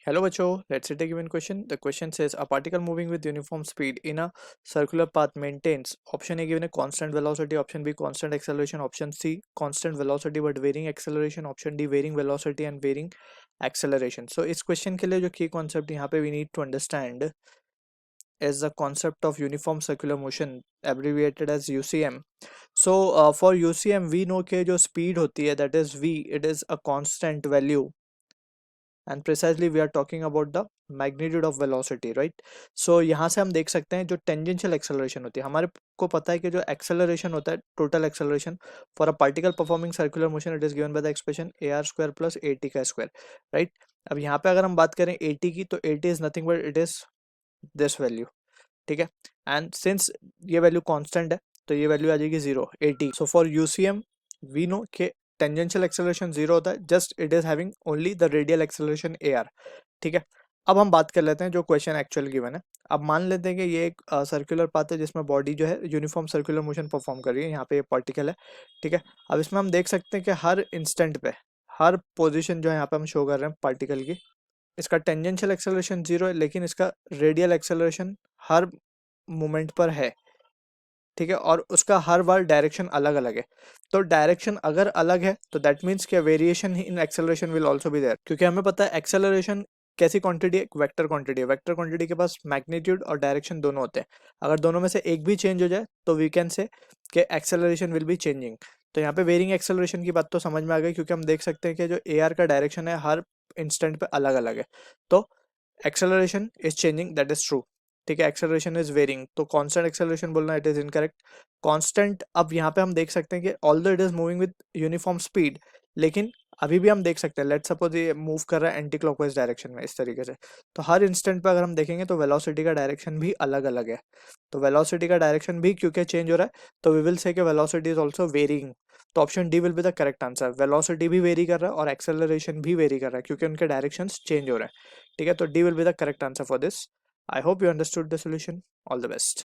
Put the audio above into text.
Hello बच्चों, let's take a given question. The question says a particle moving with uniform speed in a circular path maintains option A given a constant velocity, option B constant acceleration, option C constant velocity but varying acceleration, option D varying velocity and varying acceleration. So इस question के लिए जो key concept यहाँ पे we need to understand is the concept of uniform circular motion abbreviated as UCM. So for UCM we know कि जो speed होती है that is V, it is a constant value and precisely we are talking about the magnitude of velocity, right? So यहाँ से हम देख सकते हैं जो tangential acceleration होती है, हमारे को पता है कि जो acceleration होता है total acceleration for a particle performing circular motion it is given by the expression ar square plus at का square, right? अब यहाँ पे अगर हम बात करें at की तो at is nothing but it is this value, ठीक है? एंड सिंस ये वैल्यू कांस्टेंट है तो ये वैल्यू आ जाएगी 0 80. So for UCM we know कि टेंजेंशियल एक्सेलरेशन 0 होता है, just it is having only the radial acceleration AR, ठीक है? अब हम बात कर लेते हैं जो क्वेश्चन एक्चुअल गिवन है. अब मान लेते हैं कि ये एक सर्कुलर पाथ है जिसमें बॉडी जो है यूनिफॉर्म सर्कुलर मोशन परफॉर्म कर रही है. यहाँ पे ये पार्टिकल है, ठीक है? अब इसमें हम देख सकते हैं कि हर इंस्टेंट पे हर पोजिशन जो है यहाँ पे हम शो कर रहे हैं पार्टिकल की, इसका टेंजेंशियल एक्सेलरेशन 0 है लेकिन इसका रेडियल एक्सेलरेशन हर मोमेंट पर है, ठीक है? और उसका हर बार डायरेक्शन अलग अलग है. तो डायरेक्शन अगर अलग है तो दैट मीन्स कि variation in acceleration will also be there, क्योंकि हमें पता है एक्सेलरेशन कैसी क्वांटिटी है, एक वेक्टर क्वांटिटी है. वेक्टर क्वांटिटी के पास मैग्नीट्यूड और डायरेक्शन दोनों होते हैं. अगर दोनों में से एक भी चेंज हो जाए तो वी कैन से कि एक्सेलरेशन विल बी चेंजिंग. तो यहाँ पे वेरिंग एक्सेलरेशन की बात तो समझ में आ गई, क्योंकि हम देख सकते हैं कि जो ए आर का डायरेक्शन है हर इंस्टेंट पे अलग अलग है. तो acceleration is changing, that is true, ठीक है? एक्सेलरेशन इज वेरिंग, तो कांस्टेंट एक्सेलरेशन बोलना इट इज इनकरेक्ट. कांस्टेंट, अब यहाँ पे हम देख सकते हैं कि although it is moving with uniform speed, लेकिन अभी भी हम देख सकते हैं, लेट्स सपोज ये मूव कर रहा है एंटी क्लॉकवाइज डायरेक्शन में इस तरीके से, तो हर इंस्टेंट पे अगर हम देखेंगे तो वेलोसिटी का डायरेक्शन भी अलग अलग है. तो वेलोसिटी का डायरेक्शन भी क्योंकि चेंज हो रहा है तो वी विल से कि वेलोसिटी इज ऑल्सो वेरिंग. तो option D will be the correct answer. Velocity भी वेरी कर रहा है और एक्सेलरेशन भी वेरी कर रहा है क्योंकि उनके डायरेक्शंस चेंज हो रहे हैं, ठीक है? तो D will be the correct answer for this. I hope you understood the solution. All the best.